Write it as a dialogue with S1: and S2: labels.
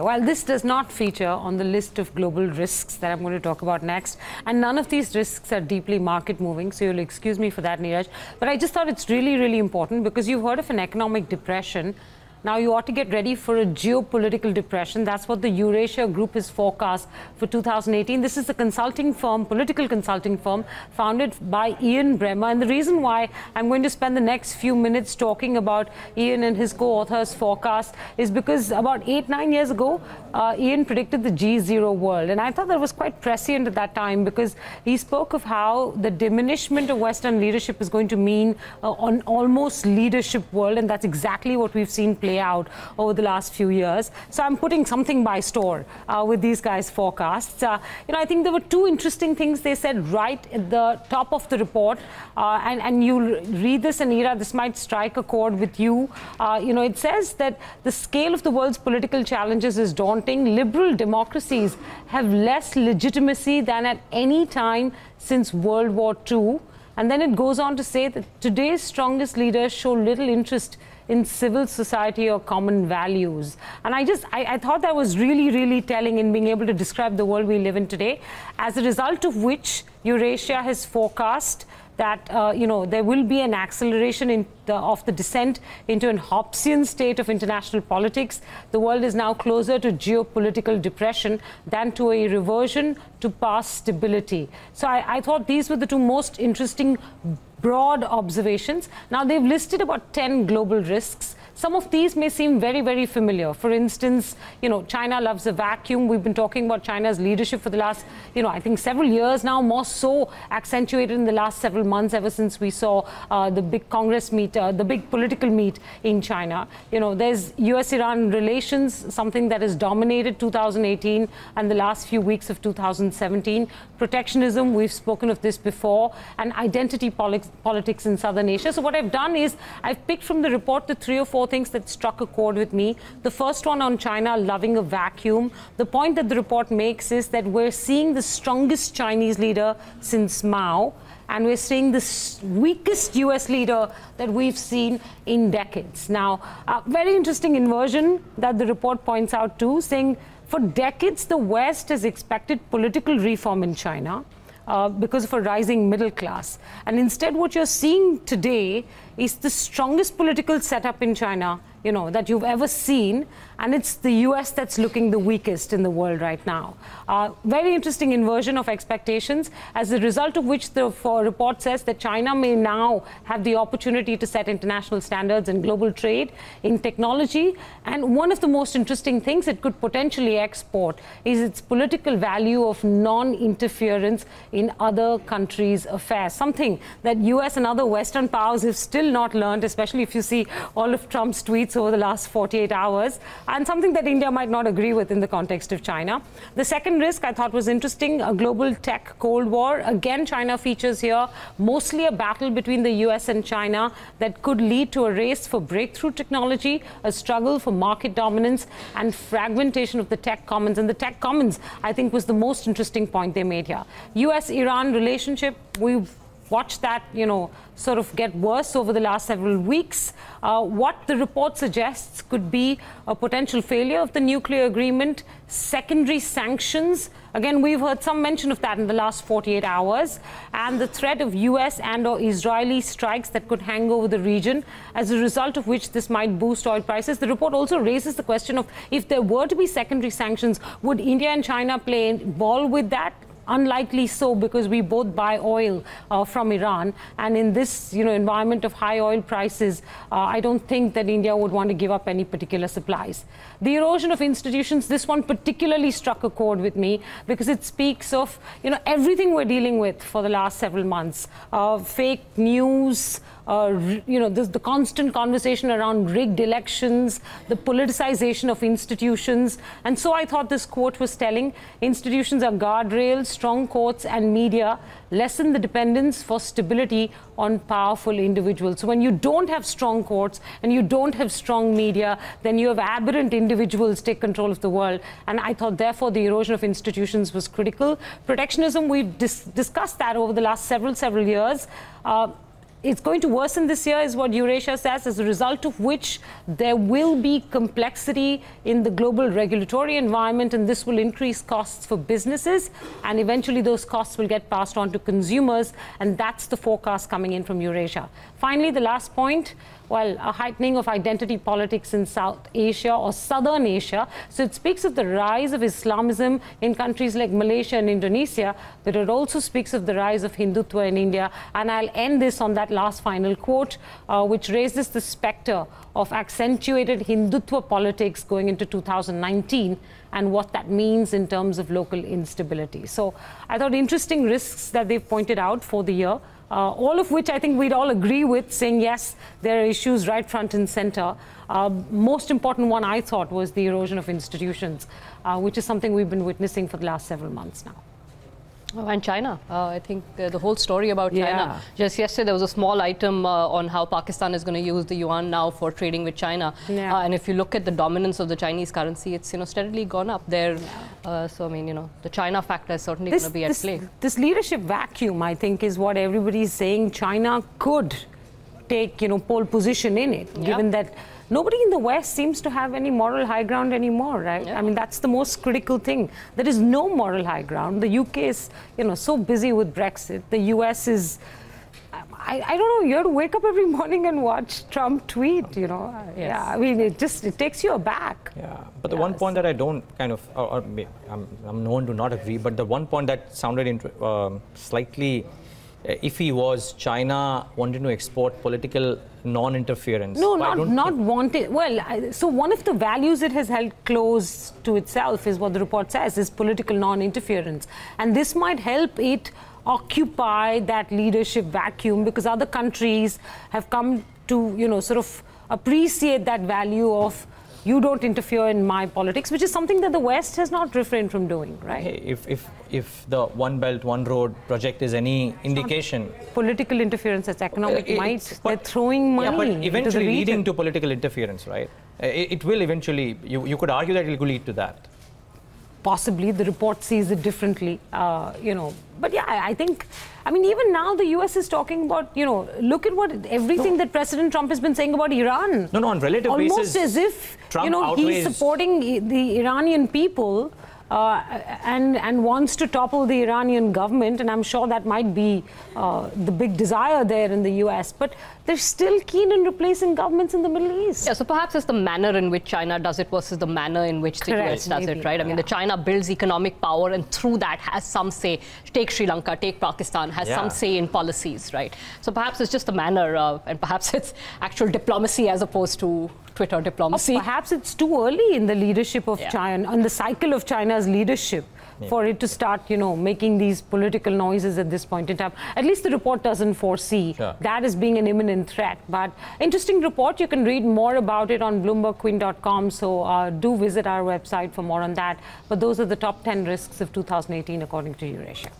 S1: Well, this does not feature on the list of global risks that I'm going to talk about next. And none of these risks are deeply market moving, so you'll excuse me for that, Neeraj. But I just thought it's really, really important because you've heard of an economic depression. Now you ought to get ready for a geopolitical depression. That's what the Eurasia Group has forecast for 2018. This is a consulting firm, political consulting firm, founded by Ian Bremmer. And the reason why I'm going to spend the next few minutes talking about Ian and his co-authors' forecast is because about 8-9 years ago, Ian predicted the G0 world. And I thought that was quite prescient at that time because he spoke of how the diminishment of Western leadership is going to mean an almost leadership world. And that's exactly what we've seen play out over the last few years. So I'm putting something by store with these guys' forecasts. I think there were two interesting things they said right at the top of the report. And you read this, and Ira, this might strike a chord with you. It says that the scale of the world's political challenges is daunting. Liberal democracies have less legitimacy than at any time since World War II. And then it goes on to say that today's strongest leaders show little interest in civil society or common values. And I thought that was really, really telling in being able to describe the world we live in today, as a result of which Eurasia has forecast that there will be an acceleration of the descent into an Hobbesian state of international politics. The world is now closer to geopolitical depression than to a reversion to past stability. So I thought these were the two most interesting broad observations. Now, they've listed about 10 global risks. Some of these may seem very, very familiar. For instance, China loves a vacuum. We've been talking about China's leadership for the last, I think several years now, more so accentuated in the last several months, ever since we saw the big Congress meet, the big political meet in China. There's US-Iran relations, something that has dominated 2018 and the last few weeks of 2017. Protectionism, we've spoken of this before, and identity politics in Southern Asia. So what I've done is I've picked from the report the 3 or 4 things that struck a chord with me. The first one on China loving a vacuum. The point that the report makes is that we're seeing the strongest Chinese leader since Mao, and we're seeing the weakest US leader that we've seen in decades. Now, a very interesting inversion that the report points out too, saying for decades the West has expected political reform in China because of a rising middle class. And instead what you're seeing today is the strongest political setup in China, that you've ever seen. And it's the US that's looking the weakest in the world right now. Very interesting inversion of expectations, as a result of which the report says that China may now have the opportunity to set international standards in global trade, in technology. And one of the most interesting things it could potentially export is its political value of non-interference in other countries' affairs, something that US and other Western powers have still not learned, especially if you see all of Trump's tweets over the last 48 hours, and something that India might not agree with in the context of China. The second risk I thought was interesting, a global tech Cold War. Again, China features here, mostly a battle between the US and China that could lead to a race for breakthrough technology, a struggle for market dominance, and fragmentation of the tech commons. And the tech commons, I think, was the most interesting point they made here. US-Iran relationship, we've watched that, sort of get worse over the last several weeks. What the report suggests could be a potential failure of the nuclear agreement, secondary sanctions. Again, we've heard some mention of that in the last 48 hours, and the threat of US and/or Israeli strikes that could hang over the region, as a result of which this might boost oil prices. The report also raises the question of, if there were to be secondary sanctions, would India and China play ball with that? Unlikely so, because we both buy oil from Iran, and in this environment of high oil prices, I don't think that India would want to give up any particular supplies. The erosion of institutions, this one particularly struck a chord with me because it speaks of everything we're dealing with for the last several months. Fake news, the constant conversation around rigged elections, the politicization of institutions. And so I thought this quote was telling. Institutions are guardrails, strong courts and media lessen the dependence for stability on powerful individuals. So when you don't have strong courts and you don't have strong media, then you have aberrant individuals take control of the world. And I thought, therefore, the erosion of institutions was critical. Protectionism, we've discussed that over the last several years. it's going to worsen this year, is what Eurasia says, as a result of which there will be complexity in the global regulatory environment, and this will increase costs for businesses, and eventually those costs will get passed on to consumers, and that's the forecast coming in from Eurasia. Finally, the last point, well, a heightening of identity politics in South Asia or Southern Asia. So it speaks of the rise of Islamism in countries like Malaysia and Indonesia, but it also speaks of the rise of Hindutva in India. And I'll end this on that last final quote, which raises the specter of accentuated Hindutva politics going into 2019 and what that means in terms of local instability. So I thought interesting risks that they've pointed out for the year. All of which I think we'd all agree with, saying yes, there are issues right front and center. Most important one I thought was the erosion of institutions, which is something we've been witnessing for the last several months now.
S2: Oh, and China. I think the whole story about China. Just yesterday, there was a small item on how Pakistan is going to use the yuan now for trading with China. And if you look at the dominance of the Chinese currency, it's steadily gone up there. So I mean, the China factor is certainly going to be at play.
S1: This leadership vacuum, I think, is what everybody's saying. China could take pole position in it, given that nobody in the West seems to have any moral high ground anymore, right? I mean, that's the most critical thing. There is no moral high ground. The UK is, so busy with Brexit. The US is, I don't know, you have to wake up every morning and watch Trump tweet, Yeah, I mean, it takes you aback.
S3: Yeah, but the one point that I don't I'm known to not agree, but the one point that sounded slightly iffy was China wanting to export political non-interference.
S1: No, not wanted. Well, so one of the values it has held close to itself is what the report says, is political non-interference. And this might help it occupy that leadership vacuum, because other countries have come to, sort of appreciate that value of you don't interfere in my politics, which is something that the West has not refrained from doing, right?
S3: Hey, if the One Belt, One Road project is any indication...
S1: Political interference, it's economic might. They're throwing money
S3: but eventually leading to political interference, right? It will eventually, you could argue that it will lead to that.
S1: Possibly, the report sees it differently, But yeah, I think, even now the US is talking about, look at everything that President Trump has been saying about Iran.
S3: No, on relative
S1: almost
S3: basis.
S1: Almost as if,
S3: Trump
S1: he's supporting the Iranian people and wants to topple the Iranian government. And I'm sure that might be the big desire there in the US. But they're still keen in replacing governments in the Middle East.
S2: Yeah, so perhaps it's the manner in which China does it versus the manner in which the US does it, right? I mean, the China builds economic power and through that has some say. Take Sri Lanka, take Pakistan, has some say in policies, right? So perhaps it's just the manner and perhaps it's actual diplomacy as opposed to Twitter diplomacy.
S1: Or perhaps it's too early in the leadership of China, on the cycle of China's leadership, for it to start, making these political noises at this point in time. At least the report doesn't foresee that as being an imminent threat. But interesting report. You can read more about it on BloombergQueen.com. So do visit our website for more on that. But those are the top 10 risks of 2018 according to Eurasia.